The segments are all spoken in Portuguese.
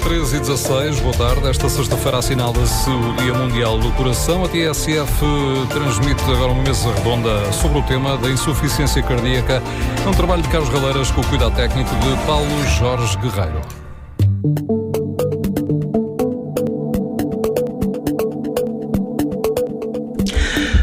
13h16, boa tarde. Esta sexta-feira assinala-se o Dia Mundial do Coração. A TSF transmite agora uma mesa redonda sobre o tema da insuficiência cardíaca. É um trabalho de Carlos Galeiras com o cuidado técnico de Paulo Jorge Guerreiro.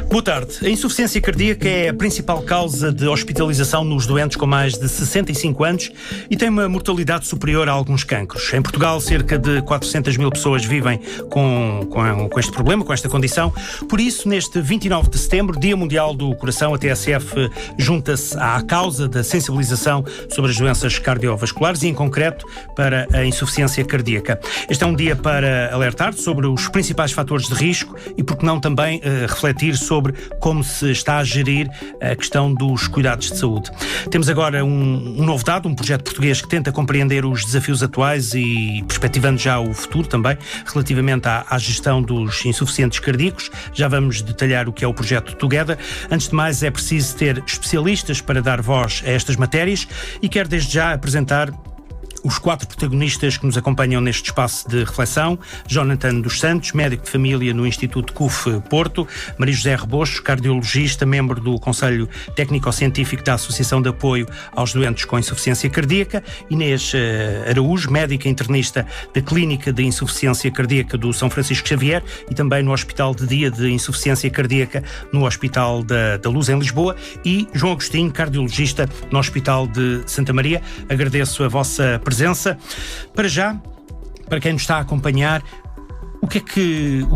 Boa tarde. A insuficiência cardíaca é a principal causa de hospitalização nos doentes com mais de 65 anos e tem uma mortalidade superior a alguns cancros. Em Portugal, cerca de 400 mil pessoas vivem com este problema, com esta condição. Por isso, neste 29 de setembro, Dia Mundial do Coração, a TSF junta-se à causa da sensibilização sobre as doenças cardiovasculares e, em concreto, para a insuficiência cardíaca. Este é um dia para alertar sobre os principais fatores de risco e, por que não, também refletir sobre como se está a gerir a questão dos cuidados de saúde. Temos agora um novo dado, um projeto português que tenta compreender os desafios atuais e perspectivando já o futuro também, relativamente à gestão dos insuficientes cardíacos. Já vamos detalhar o que é o projeto Together. Antes de mais, é preciso ter especialistas para dar voz a estas matérias e quero desde já apresentar os 4 protagonistas que nos acompanham neste espaço de reflexão: Jonathan dos Santos, médico de família no Instituto CUF Porto; Maria José Rebocho, cardiologista, membro do Conselho Técnico-Científico da Associação de Apoio aos Doentes com Insuficiência Cardíaca; Inês Araújo, médica internista da Clínica de Insuficiência Cardíaca do São Francisco Xavier e também no Hospital de Dia de Insuficiência Cardíaca no Hospital da Luz, em Lisboa; e João Agostinho, cardiologista no Hospital de Santa Maria. Agradeço a vossa presença. Para já, para quem nos está a acompanhar, o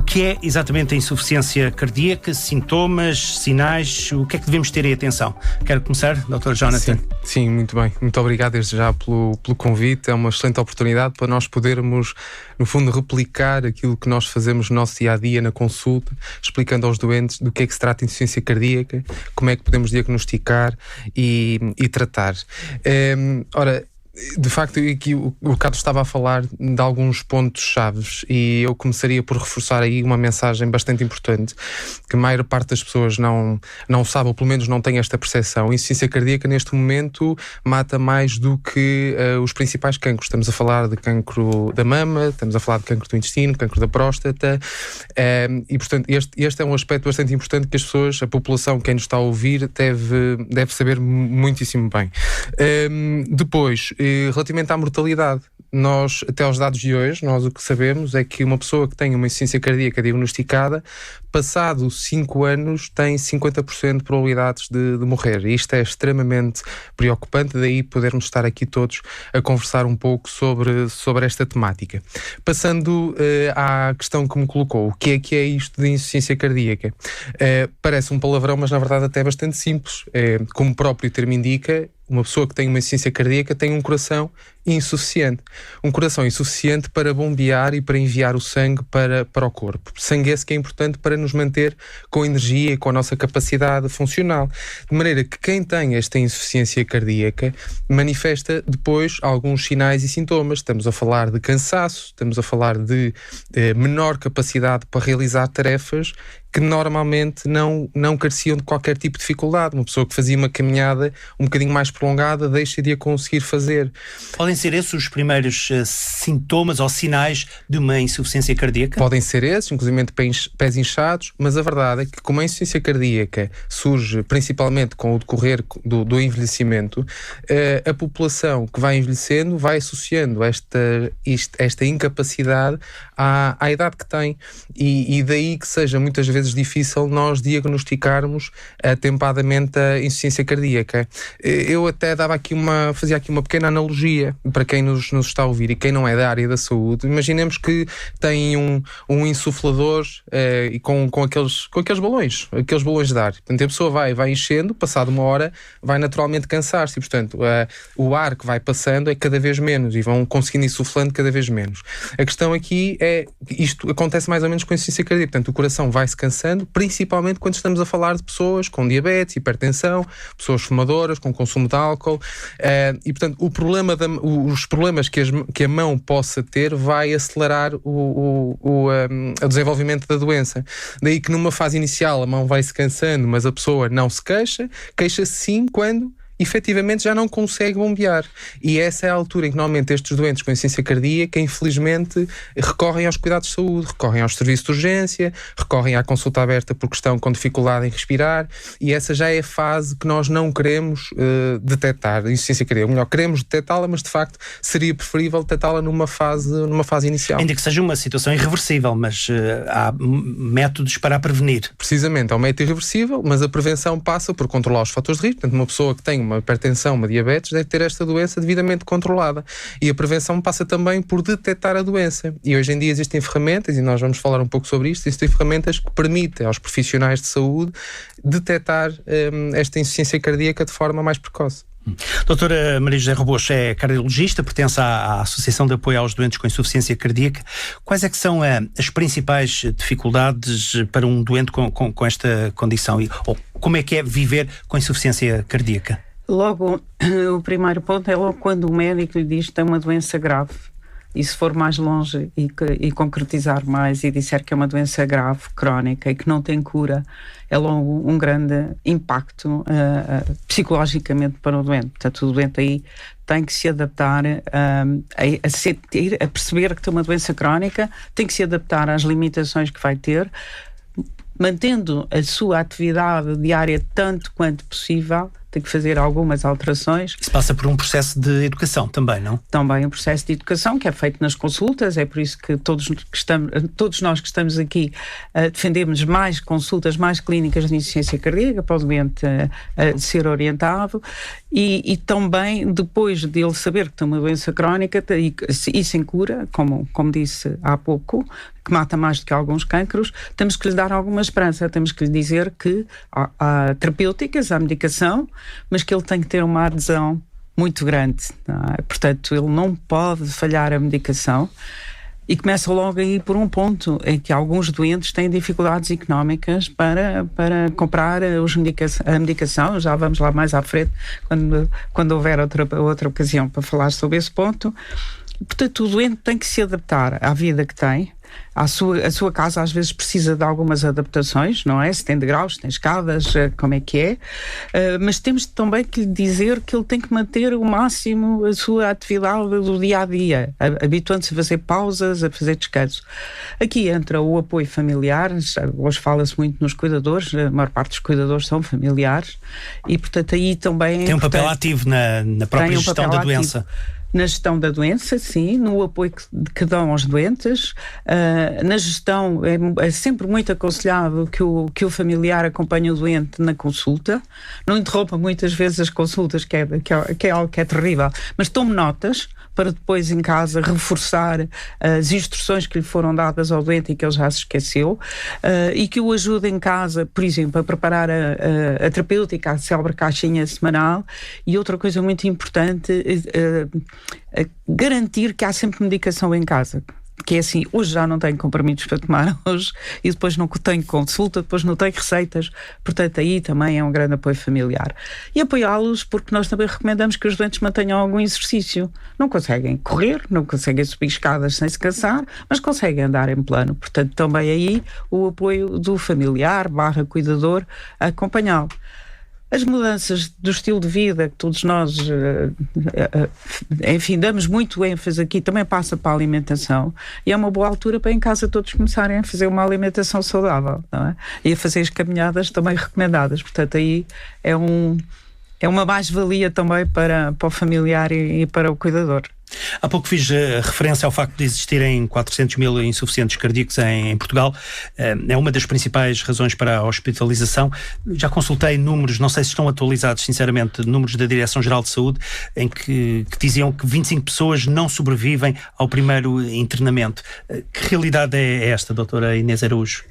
que é exatamente a insuficiência cardíaca? Sintomas, sinais, o que é que devemos ter em atenção? Quero começar, Dr. Jonathan. Sim, muito bem. Muito obrigado desde já pelo convite. É uma excelente oportunidade para nós podermos, no fundo, replicar aquilo que nós fazemos no nosso dia-a-dia na consulta, explicando aos doentes do que é que se trata a insuficiência cardíaca, como é que podemos diagnosticar e tratar. De facto, aqui o Carlos estava a falar de alguns pontos chaves e eu começaria por reforçar aí uma mensagem bastante importante, que a maior parte das pessoas não sabe, ou pelo menos não tem esta percepção. A insuficiência cardíaca neste momento mata mais do que os principais cancros. Estamos a falar de cancro da mama, estamos a falar de cancro do intestino, cancro da próstata, e portanto este é um aspecto bastante importante que as pessoas, a população, quem nos está a ouvir, deve saber muitíssimo bem. Depois, relativamente à mortalidade, nós, até aos dados de hoje, nós o que sabemos é que uma pessoa que tem uma insuficiência cardíaca diagnosticada, passado 5 anos, tem 50% de probabilidades de morrer. E isto é extremamente preocupante, daí podermos estar aqui todos a conversar um pouco sobre esta temática. Passando à questão que me colocou, o que é isto de insuficiência cardíaca? Parece um palavrão, mas na verdade até é bastante simples. Como o próprio termo indica, uma pessoa que tem uma insuficiência cardíaca tem um coração insuficiente. Um coração insuficiente para bombear e para enviar o sangue para o corpo. Sangue esse que é importante para nos manter com energia e com a nossa capacidade funcional. De maneira que quem tem esta insuficiência cardíaca manifesta depois alguns sinais e sintomas. Estamos a falar de cansaço, estamos a falar de menor capacidade para realizar tarefas que normalmente não careciam de qualquer tipo de dificuldade. Uma pessoa que fazia uma caminhada um bocadinho mais prolongada deixa de a conseguir fazer. Podem ser esses os primeiros sintomas ou sinais de uma insuficiência cardíaca? Podem ser esses, inclusive pés inchados, mas a verdade é que como a insuficiência cardíaca surge principalmente com o decorrer do envelhecimento, a população que vai envelhecendo vai associando esta incapacidade à idade que tem e daí que seja muitas vezes difícil nós diagnosticarmos atempadamente a insuficiência cardíaca. Eu até fazia aqui uma pequena analogia para quem nos está a ouvir e quem não é da área da saúde. Imaginemos que tem um insuflador e com aqueles balões de ar. Portanto, a pessoa vai enchendo, passado uma hora vai naturalmente cansar-se e, portanto, o ar que vai passando é cada vez menos e vão conseguindo insuflando cada vez menos. A questão aqui é, isto acontece mais ou menos com a insuficiência cardíaca. Portanto, o coração vai-se cansando, principalmente quando estamos a falar de pessoas com diabetes, hipertensão, pessoas fumadoras, com consumo de álcool, e portanto os problemas que a mão possa ter vai acelerar o desenvolvimento da doença. Daí que numa fase inicial a mão vai-se cansando, mas a pessoa não se queixa-se sim quando efetivamente já não consegue bombear. E essa é a altura em que normalmente estes doentes com insuficiência cardíaca, infelizmente, recorrem aos cuidados de saúde, recorrem aos serviços de urgência, recorrem à consulta aberta porque estão com dificuldade em respirar, e essa já é a fase que nós não queremos detectar. A insuficiência cardíaca, melhor, queremos detectá-la, mas de facto seria preferível detectá-la numa fase inicial. Ainda que seja uma situação irreversível, mas há métodos para a prevenir. Precisamente, é um método irreversível, mas a prevenção passa por controlar os fatores de risco. Portanto, uma pessoa que tem uma hipertensão, uma diabetes, deve ter esta doença devidamente controlada. E a prevenção passa também por detectar a doença. E hoje em dia existem ferramentas, e nós vamos falar um pouco sobre isto, existem ferramentas que permitem aos profissionais de saúde detectar esta insuficiência cardíaca de forma mais precoce. Doutora Maria José Rebocho é cardiologista, pertence à Associação de Apoio aos Doentes com Insuficiência Cardíaca. Quais é que são as principais dificuldades para um doente com esta condição? Ou como é que é viver com insuficiência cardíaca? Logo, o primeiro ponto é logo quando o médico lhe diz que tem uma doença grave. E se for mais longe e concretizar mais e disser que é uma doença grave, crónica e que não tem cura, é logo um grande impacto psicologicamente para o doente. Portanto, o doente aí tem que se adaptar a perceber que tem uma doença crónica, tem que se adaptar às limitações que vai ter, mantendo a sua atividade diária tanto quanto possível. Tem que fazer algumas alterações. Isso passa por um processo de educação também, não? Também um processo de educação que é feito nas consultas, é por isso que todos nós que estamos aqui defendemos mais consultas, mais clínicas de insuficiência cardíaca para o doente ser orientado e também depois de ele saber que tem uma doença crónica e sem cura, como disse há pouco, que mata mais do que alguns cancros, temos que lhe dar alguma esperança, temos que lhe dizer que há terapêuticas, há medicação, mas que ele tem que ter uma adesão muito grande, não é? Portanto, ele não pode falhar a medicação e começa logo aí por um ponto em que alguns doentes têm dificuldades económicas para comprar a medicação. Já vamos lá mais à frente quando houver outra ocasião para falar sobre esse ponto. Portanto, o doente tem que se adaptar à vida que tem. A sua casa às vezes precisa de algumas adaptações, não é? Se tem degraus, se tem escadas, como é que é? Mas temos também que lhe dizer que ele tem que manter o máximo a sua atividade do dia-a-dia, habituando-se a fazer pausas, a fazer descanso. Aqui entra o apoio familiar, hoje fala-se muito nos cuidadores, a maior parte dos cuidadores são familiares e, portanto, aí também... Tem um papel ativo na própria gestão da doença. Na gestão da doença, sim, no apoio que dão aos doentes, na gestão é sempre muito aconselhável que o familiar acompanhe o doente na consulta, não interrompa muitas vezes as consultas, que é algo que é terrível, mas tome notas para depois em casa reforçar as instruções que lhe foram dadas ao doente e que ele já se esqueceu, e que o ajude em casa, por exemplo, a preparar a terapêutica, a célebre caixinha semanal, e outra coisa muito importante, garantir que há sempre medicação em casa. Que é assim, hoje já não tenho comprimidos para tomar hoje e depois não tenho consulta, depois não tenho receitas, portanto aí também é um grande apoio familiar. E apoiá-los porque nós também recomendamos que os doentes mantenham algum exercício. Não conseguem correr, não conseguem subir escadas sem se cansar, mas conseguem andar em plano, portanto também aí o apoio do familiar / cuidador a acompanhá-lo. As mudanças do estilo de vida que todos nós, enfim, damos muito ênfase aqui, também passa para a alimentação e é uma boa altura para em casa todos começarem a fazer uma alimentação saudável, não é? E a fazer as caminhadas também recomendadas, portanto aí é uma mais-valia também para o familiar e para o cuidador. Há pouco fiz referência ao facto de existirem 400 mil insuficientes cardíacos em Portugal. É uma das principais razões para a hospitalização. Já consultei números, não sei se estão atualizados, sinceramente, números da Direção-Geral de Saúde, em que diziam que 25 pessoas não sobrevivem ao primeiro internamento. Que realidade é esta, doutora Inês Araújo?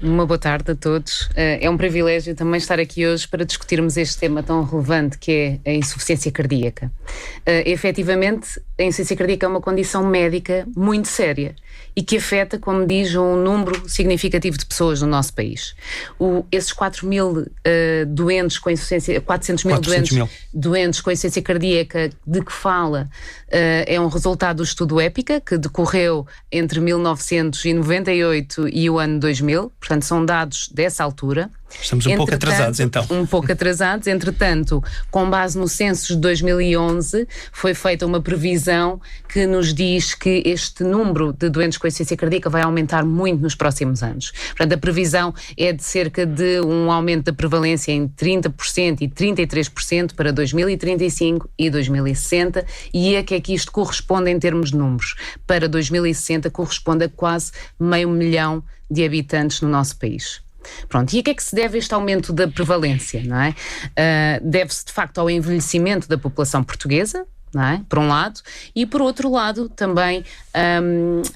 Uma boa tarde a todos. É um privilégio também estar aqui hoje para discutirmos este tema tão relevante que é a insuficiência cardíaca. Efetivamente, a insuficiência cardíaca é uma condição médica muito séria e que afeta, como diz, um número significativo de pessoas no nosso país. Esses 4 mil doentes com insuficiência, 400 mil doentes com insuficiência cardíaca de que fala, é um resultado do estudo EPICA, que decorreu entre 1998 e o ano 2000, portanto são dados dessa altura. Estamos um pouco atrasados, então. Um pouco atrasados. Entretanto, com base no censo de 2011, foi feita uma previsão que nos diz que este número de doentes com insuficiência cardíaca vai aumentar muito nos próximos anos. Portanto, a previsão é de cerca de um aumento da prevalência em 30% e 33% para 2035 e 2060, e a que é que isto corresponde em termos de números? Para 2060 corresponde a quase 500 mil de habitantes no nosso país. Pronto, e a que é que se deve este aumento da prevalência, não é? Deve-se de facto ao envelhecimento da população portuguesa, não é? Por um lado, e por outro lado também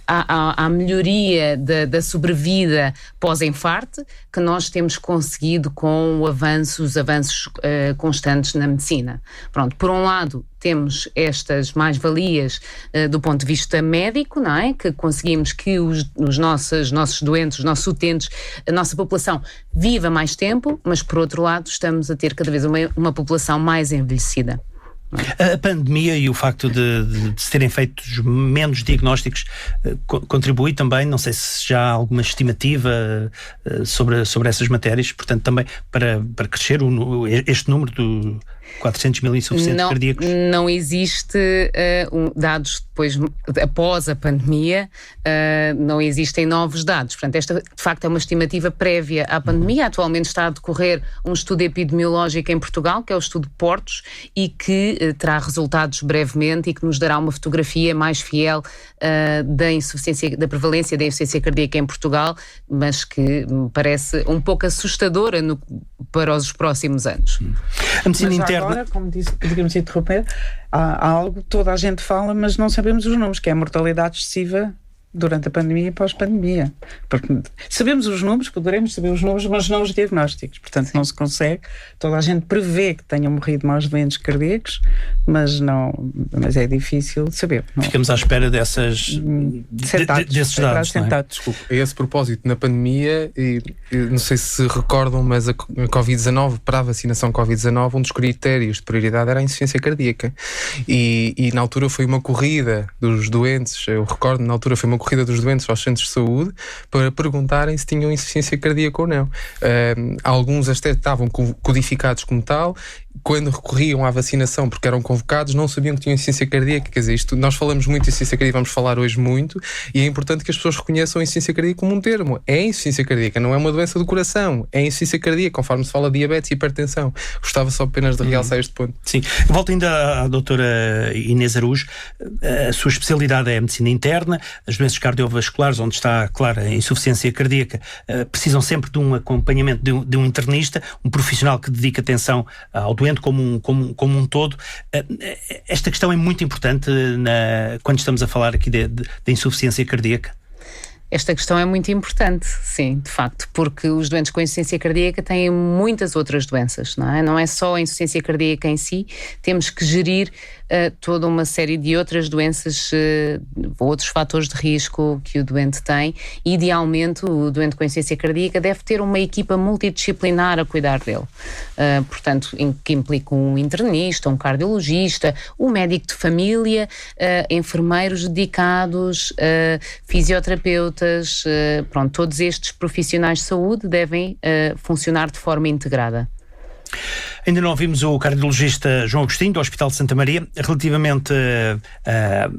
à melhoria da sobrevida pós-infarto que nós temos conseguido com os avanços constantes na medicina. Pronto, por um lado temos estas mais-valias do ponto de vista médico, não é? Que conseguimos que os nossos doentes, os nossos utentes, a nossa população viva mais tempo, mas por outro lado estamos a ter cada vez uma população mais envelhecida. A pandemia e o facto de se terem feito menos diagnósticos contribui também, não sei se já há alguma estimativa sobre essas matérias, portanto também para crescer este número de 400 mil insuficientes cardíacos? Não existe dados depois, após a pandemia, não existem novos dados. Portanto, esta de facto é uma estimativa prévia à pandemia. Atualmente está a decorrer um estudo epidemiológico em Portugal, que é o estudo Portos, e que terá resultados brevemente e que nos dará uma fotografia mais fiel da prevalência da insuficiência cardíaca em Portugal, mas que me parece um pouco assustadora para os próximos anos. A medicina interna... Agora, como disse, podemos interromper, há algo que toda a gente fala, mas não sabemos os números, que é a mortalidade excessiva durante a pandemia e pós-pandemia. Porque sabemos os números, poderemos saber os números, mas não os diagnósticos. Portanto, não se consegue. Toda a gente prevê que tenham morrido mais doentes cardíacos, mas é difícil saber. Não? Ficamos à espera desses dados. Não é? Desculpe, a esse propósito, na pandemia, e não sei se recordam, mas a Covid-19, para a vacinação Covid-19, um dos critérios de prioridade era a insuficiência cardíaca. E na altura foi uma corrida dos doentes, eu recordo, na altura foi uma corrida dos doentes aos centros de saúde para perguntarem se tinham insuficiência cardíaca ou não. Alguns até estavam codificados como tal. Quando recorriam à vacinação, porque eram convocados, não sabiam que tinham insuficiência cardíaca. Quer dizer, nós falamos muito de insuficiência cardíaca, vamos falar hoje muito, e é importante que as pessoas reconheçam a insuficiência cardíaca como um termo. É insuficiência cardíaca, não é uma doença do coração. É insuficiência cardíaca, conforme se fala de diabetes e hipertensão. Gostava só apenas de realçar este ponto. Sim. Volto ainda à doutora Inês Araújo. A sua especialidade é a medicina interna. As doenças cardiovasculares, onde está clara a insuficiência cardíaca, precisam sempre de um acompanhamento de um internista, um profissional que dedique atenção ao doente como um todo. Esta questão é muito importante quando estamos a falar aqui da insuficiência cardíaca. Esta questão é muito importante, sim, de facto, porque os doentes com insuficiência cardíaca têm muitas outras doenças, não é? Não é só a insuficiência cardíaca em si, temos que gerir toda uma série de outras doenças, outros fatores de risco que o doente tem. Idealmente, o doente com insuficiência cardíaca deve ter uma equipa multidisciplinar a cuidar dele. Portanto, que implica um internista, um cardiologista, um médico de família, enfermeiros dedicados, fisioterapeutas, todos estes profissionais de saúde devem funcionar de forma integrada. Ainda não ouvimos o cardiologista João Agostinho, do Hospital de Santa Maria, relativamente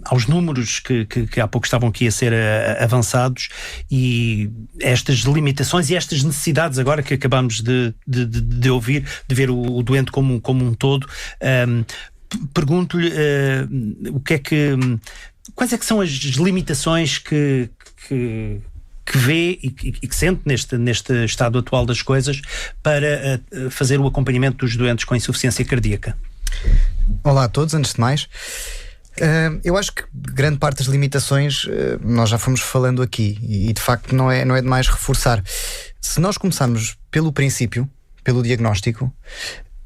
aos números que há pouco estavam aqui a ser avançados e estas limitações e estas necessidades agora que acabamos de ouvir, de ver o doente como um todo. Pergunto-lhe quais é que são as limitações que vê e que sente neste estado atual das coisas para fazer o acompanhamento dos doentes com insuficiência cardíaca? Olá a todos, antes de mais. Eu acho que grande parte das limitações nós já fomos falando aqui e de facto não é demais reforçar. Se nós começarmos pelo princípio, pelo diagnóstico,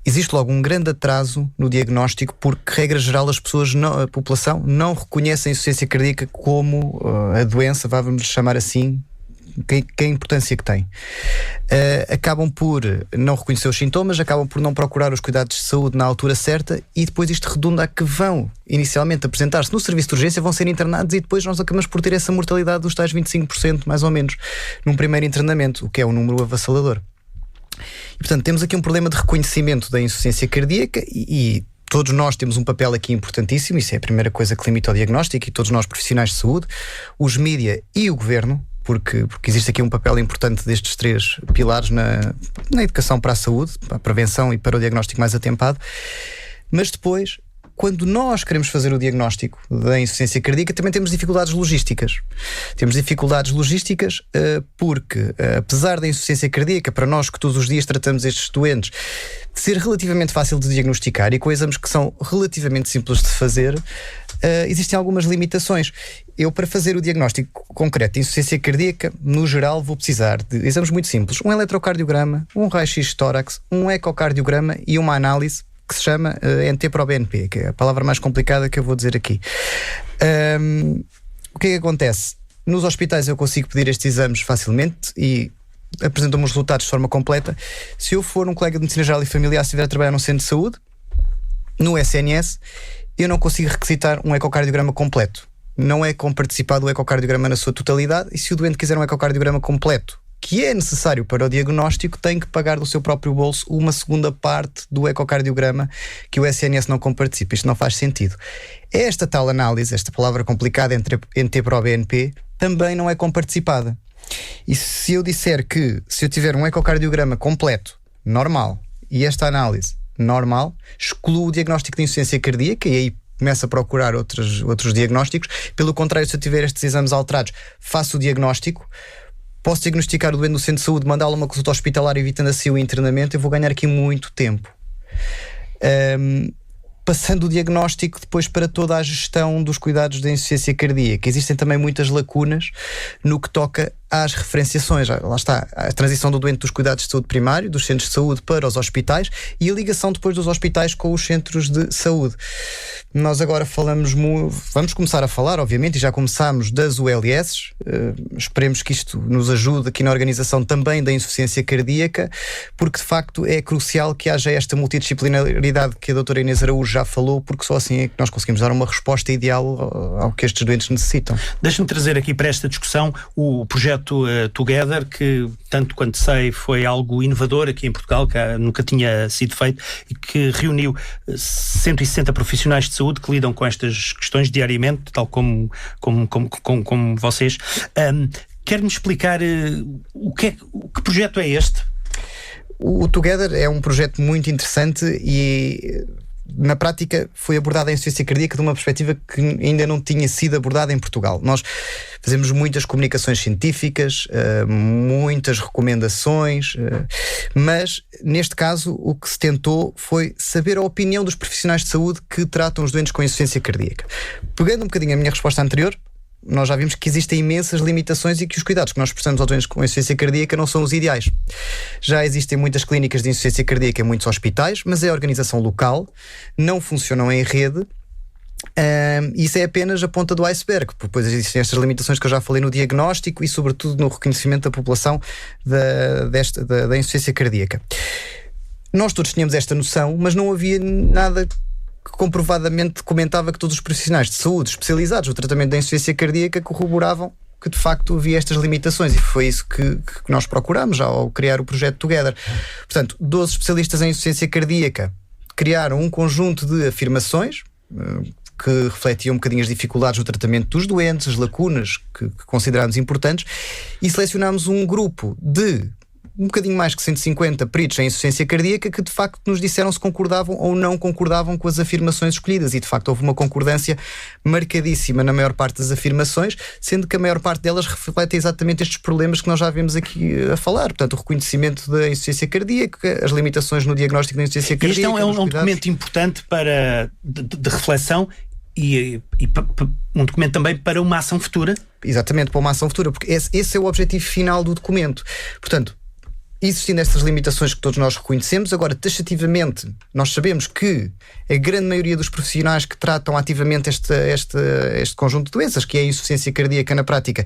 existe logo um grande atraso no diagnóstico porque, regra geral, a população não reconhece a insuficiência cardíaca como a doença, vamos chamar assim, que a importância que tem. Acabam por não reconhecer os sintomas, acabam por não procurar os cuidados de saúde na altura certa e depois isto redunda a que vão inicialmente apresentar-se no serviço de urgência, vão ser internados e depois nós acabamos por ter essa mortalidade dos tais 25% mais ou menos num primeiro internamento, o que é um número avassalador. E, portanto, temos aqui um problema de reconhecimento da insuficiência cardíaca e todos nós temos um papel aqui importantíssimo. Isso é a primeira coisa que limita o diagnóstico, e todos nós profissionais de saúde, os mídia e o governo, porque existe aqui um papel importante destes 3 pilares na educação para a saúde, para a prevenção e para o diagnóstico mais atempado. Mas depois, quando nós queremos fazer o diagnóstico da insuficiência cardíaca, também temos dificuldades logísticas. Temos dificuldades logísticas porque, apesar da insuficiência cardíaca, para nós que todos os dias tratamos estes doentes, de ser relativamente fácil de diagnosticar e com exames que são relativamente simples de fazer, existem algumas limitações. Eu, para fazer o diagnóstico concreto de insuficiência cardíaca, no geral, vou precisar de exames muito simples: um eletrocardiograma, um raio-x de tórax, um ecocardiograma e uma análise que se chama NT-proBNP, que é a palavra mais complicada que eu vou dizer aqui. O que é que acontece? Nos hospitais eu consigo pedir estes exames facilmente e apresentam-me os resultados de forma completa. Se eu for um colega de medicina geral e familiar, se estiver a trabalhar num centro de saúde, no SNS, eu não consigo requisitar um ecocardiograma completo. Não é comparticipado o ecocardiograma na sua totalidade, e se o doente quiser um ecocardiograma completo, que é necessário para o diagnóstico, tem que pagar do seu próprio bolso uma segunda parte do ecocardiograma que o SNS não comparticipa. Isto não faz sentido. Esta tal análise, esta palavra complicada entre NT-proBNP, também não é comparticipada. E se eu disser que, se eu tiver um ecocardiograma completo, normal, e esta análise normal, excluo o diagnóstico de insuficiência cardíaca, e aí começo a procurar outros diagnósticos. Pelo contrário, se eu tiver estes exames alterados, faço o diagnóstico, posso diagnosticar o doente no centro de saúde, mandá-lo a uma consulta hospitalar, evitando assim o internamento. Eu vou ganhar aqui muito tempo. Passando o diagnóstico depois para toda a gestão dos cuidados da insuficiência cardíaca, existem também muitas lacunas no que toca às referenciações. Lá está a transição do doente dos cuidados de saúde primário, dos centros de saúde para os hospitais, e a ligação depois dos hospitais com os centros de saúde. Nós agora vamos começar a falar, obviamente, e já começámos, das ULS. Esperemos que isto nos ajude aqui na organização também da insuficiência cardíaca, porque de facto é crucial que haja esta multidisciplinaridade que a doutora Inês Araújo já falou, porque só assim é que nós conseguimos dar uma resposta ideal ao que estes doentes necessitam. Deixa-me trazer aqui para esta discussão o projeto Together, que, tanto quanto sei, foi algo inovador aqui em Portugal, que nunca tinha sido feito, e que reuniu 160 profissionais de saúde que lidam com estas questões diariamente, tal como vocês. Quer-me explicar que projeto é este? O Together é um projeto muito interessante e, na prática, foi abordada a insuficiência cardíaca de uma perspectiva que ainda não tinha sido abordada em Portugal. Nós fazemos muitas comunicações científicas, muitas recomendações, mas neste caso o que se tentou foi saber a opinião dos profissionais de saúde que tratam os doentes com insuficiência cardíaca. Pegando um bocadinho a minha resposta anterior, nós já vimos que existem imensas limitações e que os cuidados que nós prestamos aos doentes com insuficiência cardíaca não são os ideais. Já existem muitas clínicas de insuficiência cardíaca em muitos hospitais, mas é a organização local, não funcionam em rede. Isso é apenas a ponta do iceberg, porque depois existem estas limitações que eu já falei no diagnóstico e sobretudo no reconhecimento da população da insuficiência cardíaca. Nós todos tínhamos esta noção, mas não havia nada que comprovadamente comentava que todos os profissionais de saúde especializados no tratamento da insuficiência cardíaca corroboravam que de facto havia estas limitações, e foi isso que nós procurámos ao criar o projeto Together. Portanto, 12 especialistas em insuficiência cardíaca criaram um conjunto de afirmações que refletiam um bocadinho as dificuldades no tratamento dos doentes, as lacunas que considerámos importantes, e selecionámos um grupo de um bocadinho mais que 150 peritos em insuficiência cardíaca que de facto nos disseram se concordavam ou não concordavam com as afirmações escolhidas, e de facto houve uma concordância marcadíssima na maior parte das afirmações, sendo que a maior parte delas reflete exatamente estes problemas que nós já vimos aqui a falar. Portanto, o reconhecimento da insuficiência cardíaca, as limitações no diagnóstico da insuficiência cardíaca. Isto é um documento importante de reflexão e um documento também para uma ação futura. Exatamente, para uma ação futura, porque esse é o objetivo final do documento. Portanto, existindo estas limitações que todos nós reconhecemos, agora, taxativamente, nós sabemos que a grande maioria dos profissionais que tratam ativamente este conjunto de doenças, que é a insuficiência cardíaca na prática,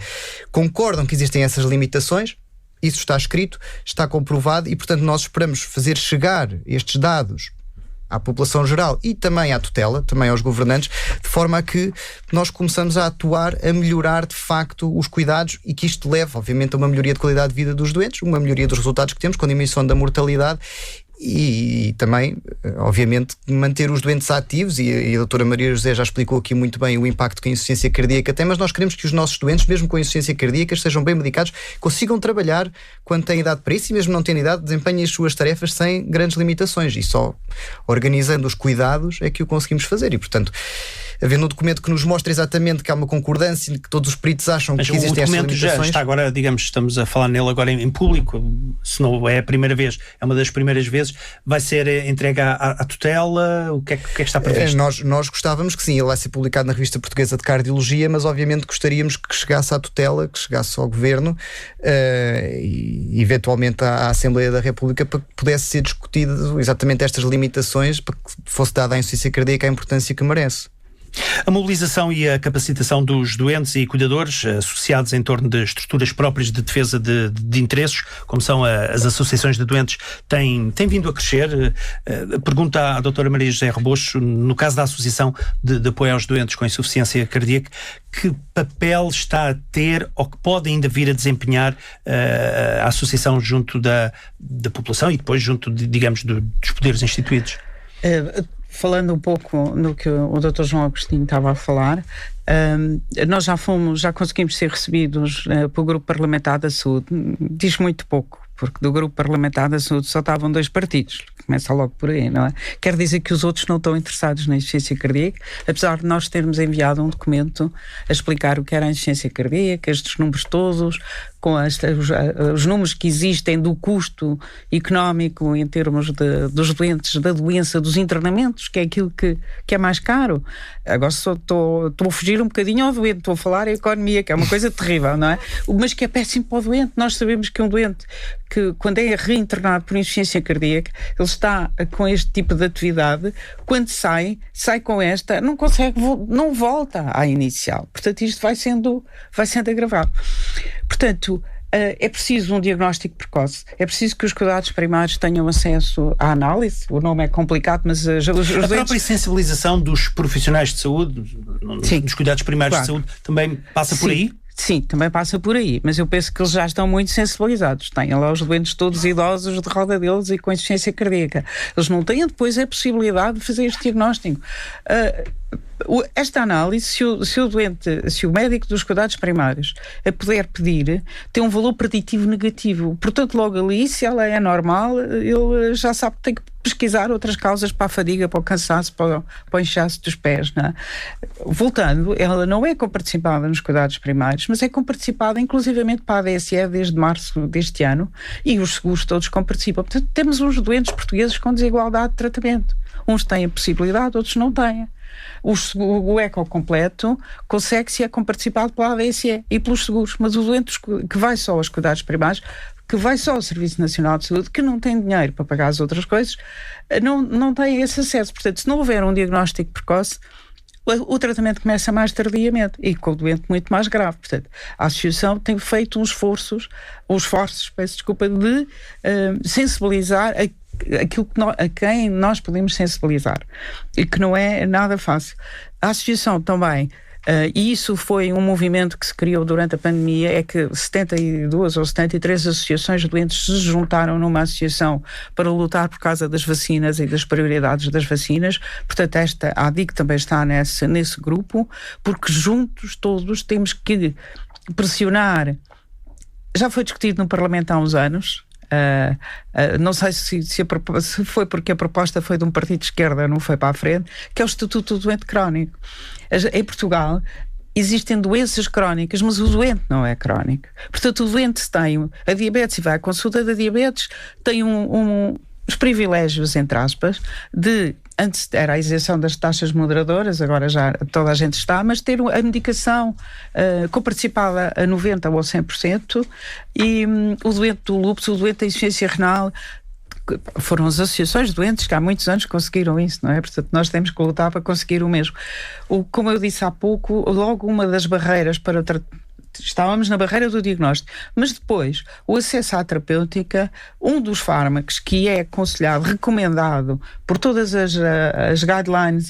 concordam que existem essas limitações. Isso está escrito, está comprovado, e portanto nós esperamos fazer chegar estes dados à população geral e também à tutela, também aos governantes, de forma a que nós começamos a atuar, a melhorar de facto os cuidados e que isto leve, obviamente, a uma melhoria de qualidade de vida dos doentes, uma melhoria dos resultados que temos, com a diminuição da mortalidade e também, obviamente, manter os doentes ativos, e a doutora Maria José já explicou aqui muito bem o impacto que a insuficiência cardíaca tem, mas nós queremos que os nossos doentes, mesmo com insuficiência cardíaca, sejam bem medicados, consigam trabalhar quando têm idade para isso e mesmo não têm idade, desempenhem as suas tarefas sem grandes limitações, e só organizando os cuidados é que o conseguimos fazer, e portanto, havendo um documento que nos mostra exatamente que há uma concordância e que todos os peritos acham mas que existem estas limitações. O documento já está agora, digamos, estamos a falar nele agora em público, se não é a primeira vez, é uma das primeiras vezes, vai ser entregue à tutela? O que é que está previsto? Nós gostávamos que sim, ele vai ser publicado na Revista Portuguesa de Cardiologia, mas obviamente gostaríamos que chegasse à tutela, que chegasse ao Governo e eventualmente à Assembleia da República, para que pudesse ser discutido exatamente estas limitações, para que fosse dada à insuficiência cardíaca a importância que merece. A mobilização e a capacitação dos doentes e cuidadores associados em torno de estruturas próprias de defesa de interesses, como são as associações de doentes, tem vindo a crescer. Pergunta à doutora Maria José Rebocho, no caso da Associação de Apoio aos Doentes com Insuficiência Cardíaca, que papel está a ter ou que pode ainda vir a desempenhar a Associação junto da população e depois junto, digamos, dos poderes instituídos? Falando um pouco no que o Dr. João Agostinho estava a falar, nós já conseguimos ser recebidos pelo Grupo Parlamentar da Saúde. Diz muito pouco, porque do Grupo Parlamentar da Saúde só estavam 2 partidos. Começa logo por aí, não é? Quer dizer que os outros não estão interessados na insuficiência cardíaca, apesar de nós termos enviado um documento a explicar o que era a insuficiência cardíaca, estes números todos, com os números que existem do custo económico em termos dos doentes, da doença, dos internamentos, que é aquilo que é mais caro. Agora só estou a fugir um bocadinho ao doente, estou a falar a economia, que é uma coisa terrível, não é? Mas que é péssimo para o doente. Nós sabemos que um doente que, quando é reinternado por insuficiência cardíaca, ele está com este tipo de atividade, quando sai com esta, não consegue, não volta à inicial. Portanto, isto vai sendo agravado. Portanto, é preciso um diagnóstico precoce, é preciso que os cuidados primários tenham acesso à análise. O nome é complicado, mas a própria sensibilização dos profissionais de saúde, nos cuidados primários, claro, de saúde, também passa por aí? Sim, também passa por aí, mas eu penso que eles já estão muito sensibilizados. Têm lá os doentes todos idosos de roda deles e com insuficiência cardíaca. Eles não têm depois a possibilidade de fazer este diagnóstico. Esta análise, se o médico dos cuidados primários a puder pedir, tem um valor preditivo negativo. Portanto, logo ali, se ela é normal, ele já sabe que tem que pesquisar outras causas para a fadiga, para o cansaço, para o inchaço dos pés, não é? Voltando, ela não é comparticipada nos cuidados primários, mas é comparticipada inclusivamente para a ADSE desde março deste ano, e os seguros todos comparticipam. Portanto, temos uns doentes portugueses com desigualdade de tratamento. Uns têm a possibilidade, outros não têm. O eco completo consegue-se é comparticipado pela ADSE e pelos seguros, mas o doente que vai só aos cuidados primários, que vai só ao Serviço Nacional de Saúde, que não tem dinheiro para pagar as outras coisas, não tem esse acesso. Portanto, se não houver um diagnóstico precoce, o tratamento começa mais tardiamente e com o doente muito mais grave. Portanto, a Associação tem feito esforços, de sensibilizar aquilo a quem nós podemos sensibilizar, e que não é nada fácil. A Associação também, e isso foi um movimento que se criou durante a pandemia, é que 72 ou 73 associações de doentes se juntaram numa associação para lutar por causa das vacinas e das prioridades das vacinas. Portanto, a ADIC também está nesse grupo, porque juntos todos temos que pressionar. Já foi discutido no Parlamento há uns anos. Não sei se foi porque a proposta foi de um partido de esquerda, não foi para a frente, que é o Estatuto do Doente Crónico. Em Portugal existem doenças crónicas, mas o doente não é crónico. Portanto, o doente tem a diabetes e vai à consulta da diabetes, tem os privilégios, entre aspas, antes era a isenção das taxas moderadoras, agora já toda a gente está, mas ter a medicação comparticipada a 90% ou 100%, e o doente do lúpus, o doente da insuficiência renal, foram as associações de doentes que há muitos anos conseguiram isso, não é? Portanto, nós temos que lutar para conseguir o mesmo. Como eu disse há pouco, logo uma das barreiras para estávamos na barreira do diagnóstico, mas depois o acesso à terapêutica, um dos fármacos que é aconselhado, recomendado por todas as guidelines,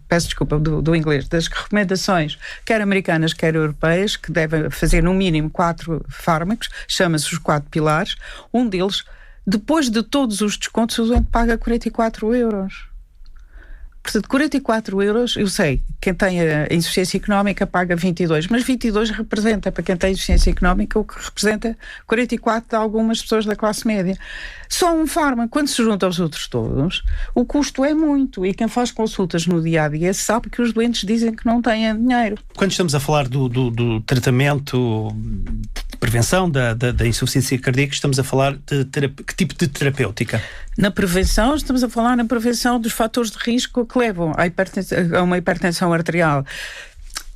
peço desculpa do inglês, das recomendações, quer americanas, quer europeias, que devem fazer no mínimo 4 fármacos, chama-se os 4 pilares, um deles, depois de todos os descontos, o doente paga 44 euros. Portanto, 44 euros, eu sei, quem tem a insuficiência económica paga 22, mas 22 representa, para quem tem insuficiência económica, o que representa 44 de algumas pessoas da classe média. Só um fármaco, quando se junta aos outros todos, o custo é muito, e quem faz consultas no dia-a-dia sabe que os doentes dizem que não têm dinheiro. Quando estamos a falar do tratamento de prevenção da insuficiência cardíaca, estamos a falar de que tipo de terapêutica? Na prevenção, estamos a falar na prevenção dos fatores de risco que levam a uma hipertensão arterial.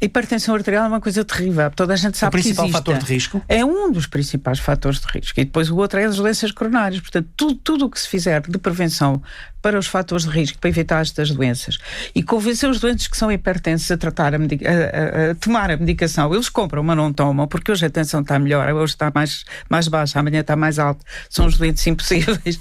A hipertensão arterial é uma coisa terrível. Toda a gente sabe que existe. O principal fator de risco? É um dos principais fatores de risco. E depois o outro é as doenças coronárias. Portanto, tudo o que se fizer de prevenção para os fatores de risco, para evitar estas doenças, e convencer os doentes que são hipertensos a tomar a medicação. Eles compram, mas não tomam, porque hoje a tensão está melhor, hoje está mais baixa, amanhã está mais alta. São os doentes impossíveis.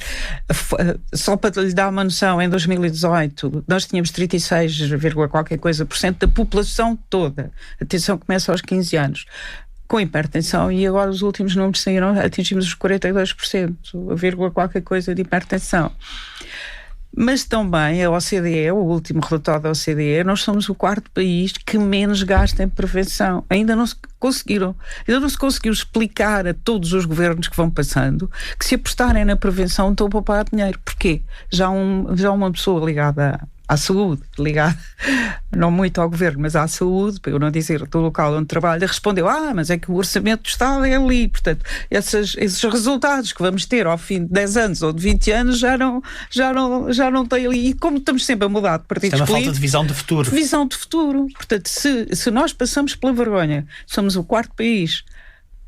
Só para lhe dar uma noção, em 2018 nós tínhamos 36, qualquer coisa por cento da população toda. A tensão começa aos 15 anos. Com hipertensão, e agora os últimos números saíram, atingimos os 42%, qualquer coisa de hipertensão. Mas também a OCDE, o último relatório da OCDE, nós somos o 4º país que menos gasta em prevenção. Ainda não se conseguiu explicar a todos os governos que vão passando que se apostarem na prevenção estão a poupar dinheiro. Porquê? Já uma pessoa ligada à saúde, ligada não muito ao governo, mas à saúde, para eu não dizer do local onde trabalha, respondeu, mas é que o orçamento do Estado é ali, portanto, esses resultados que vamos ter ao fim de 10 anos ou de 20 anos já não tem ali, e como estamos sempre a mudar de partidos políticos... É uma falta de visão de futuro. Visão de futuro. Portanto, se nós passamos pela vergonha, somos o 4º país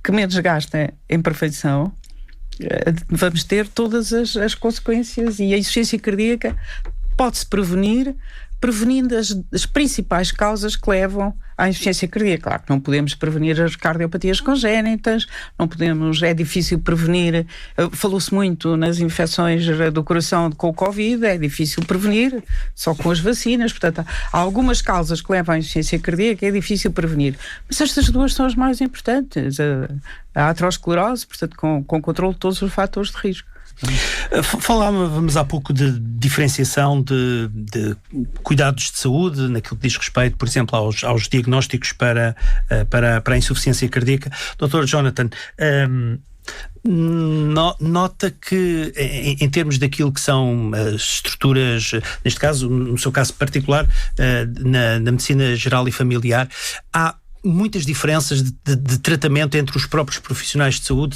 que menos gasta em prevenção, vamos ter todas as consequências, e a insuficiência cardíaca pode-se prevenindo as principais causas que levam à insuficiência cardíaca. Claro que não podemos prevenir as cardiopatias congénitas, é difícil prevenir, falou-se muito nas infecções do coração com o Covid, é difícil prevenir só com as vacinas, portanto há algumas causas que levam à insuficiência cardíaca, é difícil prevenir, mas estas duas são as mais importantes, a aterosclerose, portanto com controle de todos os fatores de risco. Falávamos há pouco de diferenciação de cuidados de saúde naquilo que diz respeito, por exemplo, aos diagnósticos para a insuficiência cardíaca. Dr. Jonathan, nota que em termos daquilo que são as estruturas, neste caso, no seu caso particular, na medicina geral e familiar, há muitas diferenças de tratamento entre os próprios profissionais de saúde,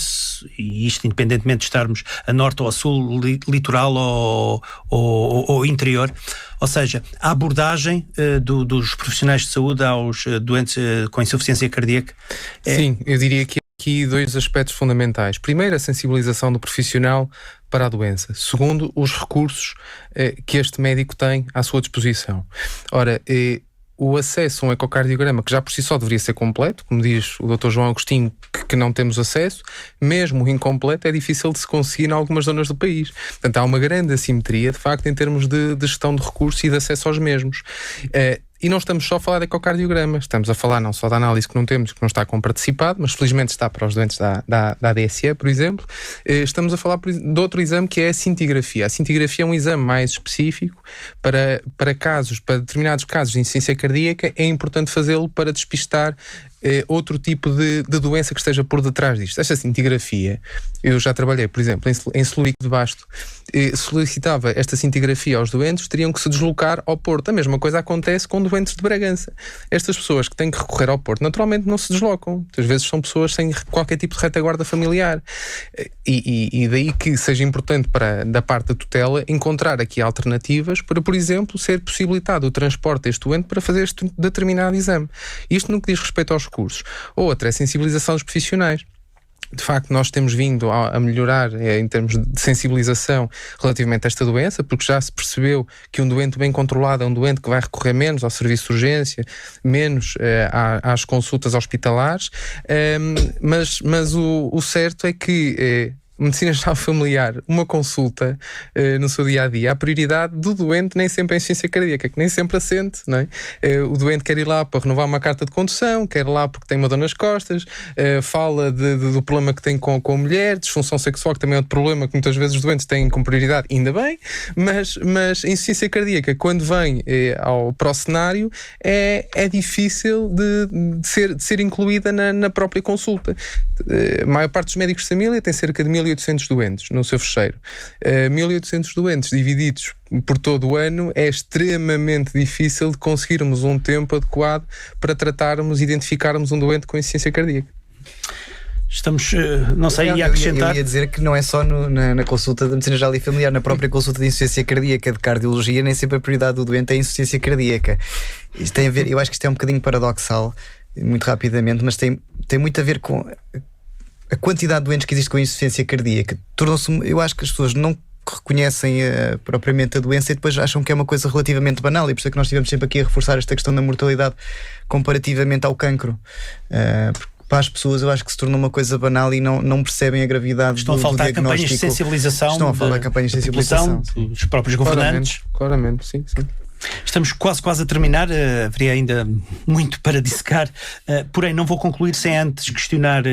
e isto independentemente de estarmos a norte ou a sul, litoral ou interior, ou seja, a abordagem dos profissionais de saúde aos doentes com insuficiência cardíaca. Sim, eu diria que há aqui 2 aspectos fundamentais. Primeiro, a sensibilização do profissional para a doença. Segundo, os recursos que este médico tem à sua disposição. Ora, o acesso a um ecocardiograma, que já por si só deveria ser completo, como diz o Dr. João Agostinho, que não temos acesso, mesmo incompleto, é difícil de se conseguir em algumas zonas do país. Portanto, há uma grande assimetria, de facto, em termos de gestão de recursos e de acesso aos mesmos. E não estamos só a falar de ecocardiogramas, estamos a falar não só da análise que não temos, que não está comparticipado, mas felizmente está para os doentes da ADSE, por exemplo. Estamos a falar de outro exame que é a cintigrafia. A cintigrafia é um exame mais específico para determinados casos de insuficiência cardíaca. É importante fazê-lo para despistar outro tipo de doença que esteja por detrás disto. Esta cintigrafia, eu já trabalhei, por exemplo, em Celurico de Basto, solicitava esta cintigrafia aos doentes, teriam que se deslocar ao Porto. A mesma coisa acontece com doentes de Bragança. Estas pessoas que têm que recorrer ao Porto, naturalmente não se deslocam. Muitas vezes são pessoas sem qualquer tipo de retaguarda familiar. E daí que seja importante, da parte da tutela, encontrar aqui alternativas para, por exemplo, ser possibilitado o transporte deste doente para fazer este determinado exame. Isto no que diz respeito aos recursos. Outra é a sensibilização dos profissionais. de facto nós temos vindo a melhorar em termos de sensibilização relativamente a esta doença, porque já se percebeu que um doente bem controlado é um doente que vai recorrer menos ao serviço de urgência, menos às consultas hospitalares, mas o certo é que medicina geral familiar, uma consulta no seu dia-a-dia, a prioridade do doente nem sempre é a insuficiência cardíaca, que nem sempre assente, não é? O doente quer ir lá para renovar uma carta de condução, quer ir lá porque tem uma dor nas costas, fala do problema que tem com a mulher, disfunção sexual, que também é outro problema que muitas vezes os doentes têm como prioridade, ainda bem, mas a insuficiência cardíaca, quando vem para o cenário, é difícil de ser incluída na própria consulta. A maior parte dos médicos de família tem cerca de 1.800 doentes no seu fecheiro. 1.800 doentes divididos por todo o ano é extremamente difícil de conseguirmos um tempo adequado para tratarmos e identificarmos um doente com insuficiência cardíaca. Estamos, não sei, ia acrescentar. Eu ia dizer que não é só na consulta de medicina geral e familiar, na própria consulta de insuficiência cardíaca, de cardiologia, nem sempre a prioridade do doente é a insuficiência cardíaca. Isto tem a ver, eu acho que isto é um bocadinho paradoxal, muito rapidamente, mas tem muito a ver com a quantidade de doentes que existe com insuficiência cardíaca. Eu acho que as pessoas não reconhecem propriamente a doença e depois acham que é uma coisa relativamente banal, e por isso é que nós estivemos sempre aqui a reforçar esta questão da mortalidade comparativamente ao cancro. Porque para as pessoas eu acho que se tornou uma coisa banal e não percebem a gravidade Estão do faltar diagnóstico. Campanhas de sensibilização. Estão a falar campanhas de sensibilização dos próprios governantes. Claramente, sim. Estamos quase a terminar, haveria ainda muito para dissecar, porém não vou concluir sem antes questionar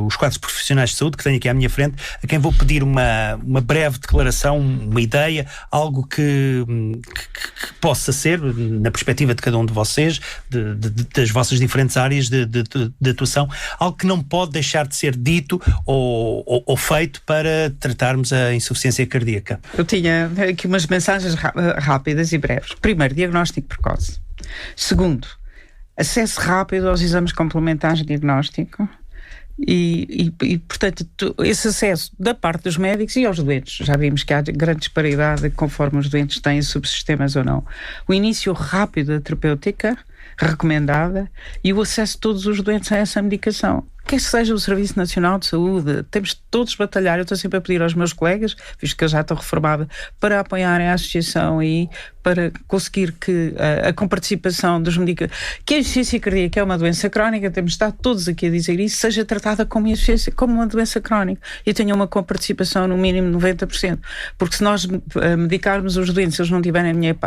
os quadros profissionais de saúde que tenho aqui à minha frente, a quem vou pedir uma breve declaração, uma ideia, algo que possa ser, na perspectiva de cada um de vocês, das vossas diferentes áreas de atuação, algo que não pode deixar de ser dito ou feito para tratarmos a insuficiência cardíaca. Eu tinha aqui umas mensagens rápidas e breves. Primeiro, diagnóstico precoce. Segundo, acesso rápido aos exames complementares de diagnóstico e portanto, esse acesso da parte dos médicos e aos doentes. Já vimos que há grande disparidade conforme os doentes têm subsistemas ou não. O início rápido da terapêutica recomendada e o acesso de todos os doentes a essa medicação. Quer seja o Serviço Nacional de Saúde, temos de todos batalhar. Eu estou sempre a pedir aos meus colegas, visto que eu já estou reformada, para apoiarem a associação e para conseguir que a comparticipação dos medicamentos, que a insuficiência cardíaca é uma doença crónica, temos de estar todos aqui a dizer isso, seja tratada como uma doença crónica e tenha uma comparticipação no mínimo 90%. Porque se nós medicarmos os doentes, se eles não tiverem dinheiro.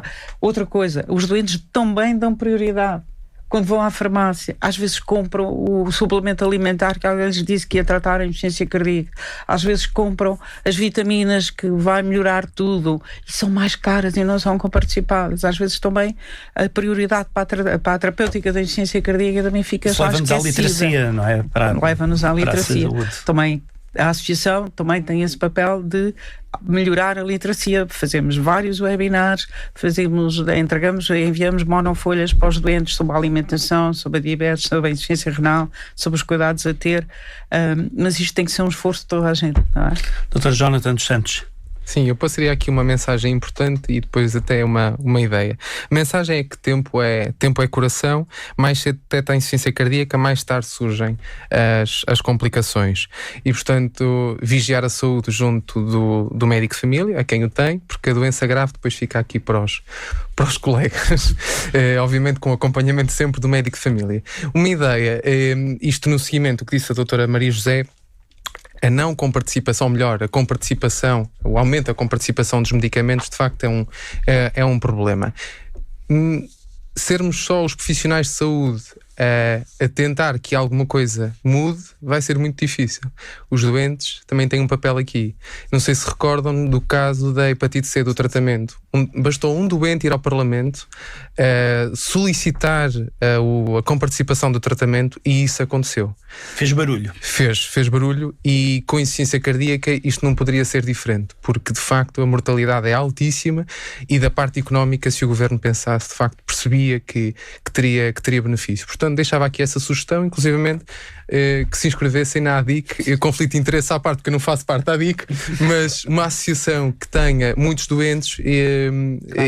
Outra coisa, os doentes também dão prioridade. Quando vão à farmácia, às vezes compram o suplemento alimentar que alguém lhes disse que ia tratar a insuficiência cardíaca. Às vezes compram as vitaminas que vai melhorar tudo e são mais caras e não são comparticipadas. Às vezes também a prioridade para a terapêutica da insuficiência cardíaca também fica só esquecida. Leva-nos à literacia, não é? Leva-nos à literacia. A também a associação também tem esse papel de melhorar a literacia. Fazemos vários webinars, enviamos monofolhas para os doentes sobre a alimentação, sobre a diabetes, sobre a insuficiência renal, sobre os cuidados a ter, mas isto tem que ser um esforço de toda a gente, não é? Dr. Jonathan dos Santos. Sim, eu passaria aqui uma mensagem importante e depois até uma ideia. A mensagem é que tempo é coração, mais cedo detecta a insuficiência cardíaca, mais tarde surgem as complicações. E, portanto, vigiar a saúde junto do médico de família, a quem o tem, porque a doença grave depois fica aqui para os colegas, obviamente com acompanhamento sempre do médico de família. Uma ideia, isto no seguimento do que disse a doutora Maria José, a não comparticipação, melhor, a comparticipação, o aumento da comparticipação dos medicamentos, de facto é um problema. Sermos só os profissionais de saúde a tentar que alguma coisa mude vai ser muito difícil. Os doentes também têm um papel aqui. Não sei se recordam do caso da hepatite C do tratamento. Bastou um doente ir ao Parlamento solicitar a comparticipação do tratamento e isso aconteceu. Fez barulho. Fez barulho e com insuficiência cardíaca isto não poderia ser diferente, porque de facto a mortalidade é altíssima e da parte económica, se o governo pensasse, de facto percebia que teria benefício. Portanto, deixava aqui essa sugestão, inclusivamente que se inscrevessem na ADIC, conflito de interesse à parte, porque eu não faço parte da ADIC, mas uma associação que tenha muitos doentes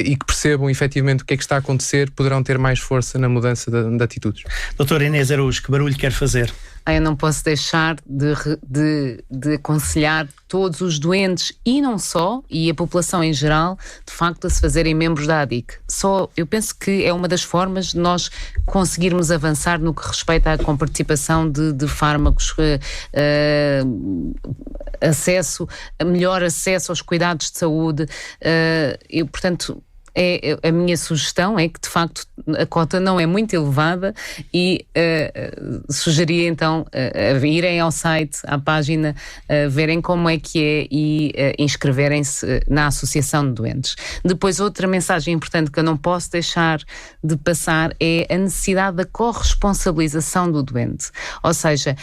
e que percebam efetivamente o que é que está a acontecer, poderão ter mais força na mudança de atitudes. Doutora Inês Araújo, que barulho quer fazer? Eu não posso deixar de aconselhar todos os doentes e não só, e a população em geral, de facto, a se fazerem membros da ADIC. Eu penso que é uma das formas de nós conseguirmos avançar no que respeita à comparticipação de fármacos, melhor acesso aos cuidados de saúde. Portanto, a minha sugestão é que de facto a cota não é muito elevada e sugeria então irem ao site, à página, verem como é que é e inscreverem-se na Associação de Doentes. Depois, outra mensagem importante que eu não posso deixar de passar é a necessidade da corresponsabilização do doente. Ou seja,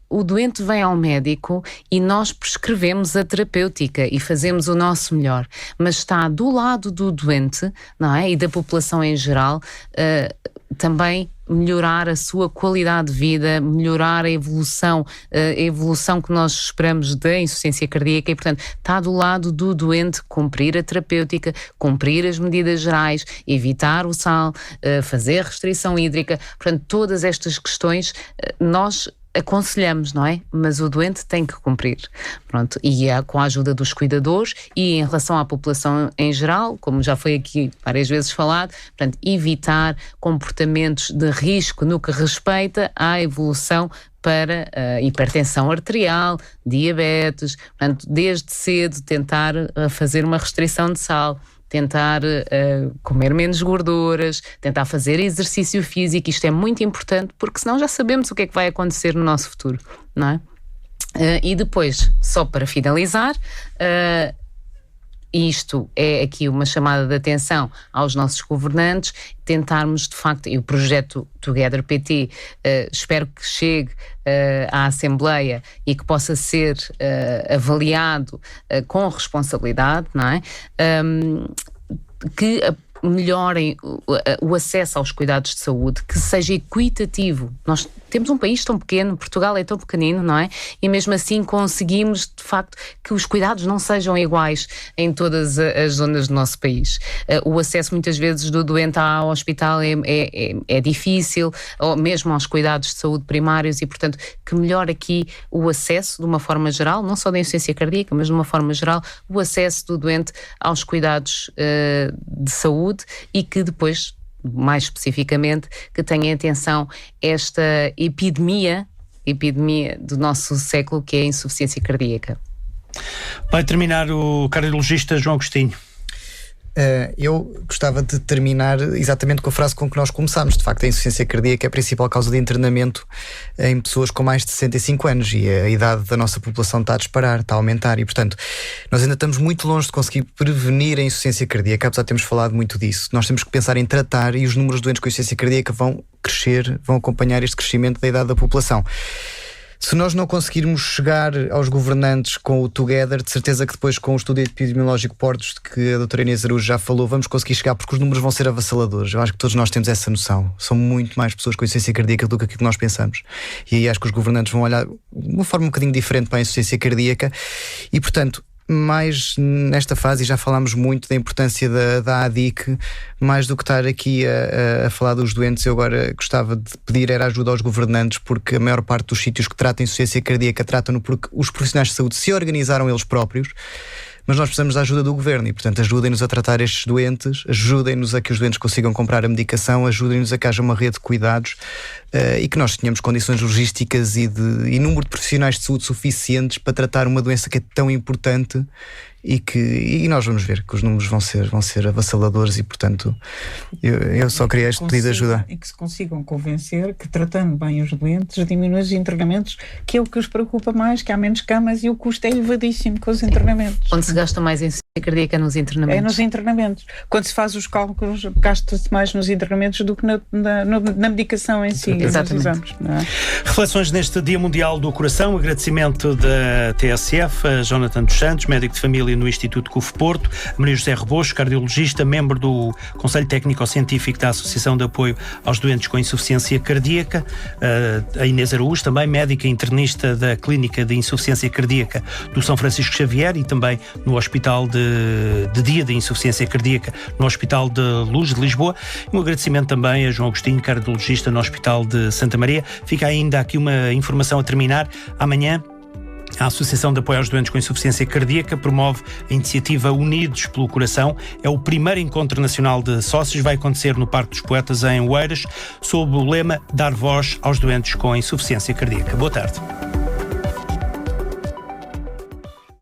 o doente vem ao médico e nós prescrevemos a terapêutica e fazemos o nosso melhor, mas está do lado do doente, não é? E da população em geral, também melhorar a sua qualidade de vida, melhorar a evolução que nós esperamos da insuficiência cardíaca e, portanto, está do lado do doente cumprir a terapêutica, cumprir as medidas gerais, evitar o sal, fazer restrição hídrica. Portanto, todas estas questões nós aconselhamos, não é? Mas o doente tem que cumprir. Pronto, e com a ajuda dos cuidadores e em relação à população em geral, como já foi aqui várias vezes falado, portanto, evitar comportamentos de risco no que respeita à evolução para hipertensão arterial, diabetes, portanto, desde cedo tentar fazer uma restrição de sal, tentar comer menos gorduras, tentar fazer exercício físico. Isto é muito importante porque senão já sabemos o que é que vai acontecer no nosso futuro, não é? E depois, só para finalizar, isto é aqui uma chamada de atenção aos nossos governantes, tentarmos de facto, e o projeto Together PT espero que chegue à Assembleia e que possa ser avaliado com responsabilidade, não é? Que melhorem o acesso aos cuidados de saúde, que seja equitativo. Nós temos um país tão pequeno, Portugal é tão pequenino, não é? E mesmo assim conseguimos, de facto, que os cuidados não sejam iguais em todas as zonas do nosso país. O acesso, muitas vezes, do doente ao hospital é difícil, ou mesmo aos cuidados de saúde primários, e, portanto, que melhore aqui o acesso, de uma forma geral, não só da insuficiência cardíaca, mas de uma forma geral, o acesso do doente aos cuidados de saúde, e que depois, mais especificamente, que tenha atenção esta epidemia do nosso século, que é a insuficiência cardíaca. Vai terminar o cardiologista João Agostinho. Eu gostava de terminar exatamente com a frase com que nós começámos. De facto, a insuficiência cardíaca é a principal causa de internamento em pessoas com mais de 65 anos e a idade da nossa população está a disparar, está a aumentar e, portanto, nós ainda estamos muito longe de conseguir prevenir a insuficiência cardíaca, apesar de termos falado muito disso. Nós temos que pensar em tratar e os números de doentes com insuficiência cardíaca vão crescer, vão acompanhar este crescimento da idade da população. Se nós não conseguirmos chegar aos governantes com o Together, de certeza que depois com o estudo epidemiológico Portos, de que a doutora Inês Araújo já falou, vamos conseguir chegar, porque os números vão ser avassaladores. Eu acho que todos nós temos essa noção. São muito mais pessoas com insuficiência cardíaca do que aquilo que nós pensamos. E aí acho que os governantes vão olhar de uma forma um bocadinho diferente para a insuficiência cardíaca e, portanto, mais nesta fase, e já falámos muito da importância da ADIC, mais do que estar aqui a falar dos doentes, eu agora gostava de pedir era ajuda aos governantes, porque a maior parte dos sítios que tratam insuficiência cardíaca tratam-no porque os profissionais de saúde se organizaram eles próprios, mas nós precisamos da ajuda do governo e, portanto, ajudem-nos a tratar estes doentes, ajudem-nos a que os doentes consigam comprar a medicação, ajudem-nos a que haja uma rede de cuidados e que nós tenhamos condições logísticas e número de profissionais de saúde suficientes para tratar uma doença que é tão importante e nós vamos ver que os números vão ser avassaladores e, portanto, eu só queria este pedido de ajuda. E que se consigam convencer que, tratando bem os doentes, diminui os internamentos, que é o que os preocupa mais, que há menos camas e o custo é elevadíssimo com os internamentos. Onde se gasta mais em insuficiência cardíaca é nos internamentos. É nos internamentos. Quando se faz os cálculos, gasta-se mais nos internamentos do que na medicação em si. Exatamente. Exames, não é? Reflexões neste Dia Mundial do Coração, agradecimento da TSF, a Jonathan dos Santos, médico de família Família no Instituto CUF Porto, a Maria José Rebocho, cardiologista, membro do Conselho Técnico-Científico da Associação de Apoio aos Doentes com Insuficiência Cardíaca, a Inês Araújo, também médica internista da Clínica de Insuficiência Cardíaca do São Francisco Xavier e também no Hospital de Dia de Insuficiência Cardíaca no Hospital de Luz de Lisboa. Um agradecimento também a João Agostinho, cardiologista no Hospital de Santa Maria. Fica ainda aqui uma informação a terminar. Amanhã, a Associação de Apoio aos Doentes com Insuficiência Cardíaca promove a iniciativa Unidos pelo Coração. É o primeiro encontro nacional de sócios. Vai acontecer no Parque dos Poetas, em Oeiras, sob o lema Dar Voz aos Doentes com Insuficiência Cardíaca. Boa tarde.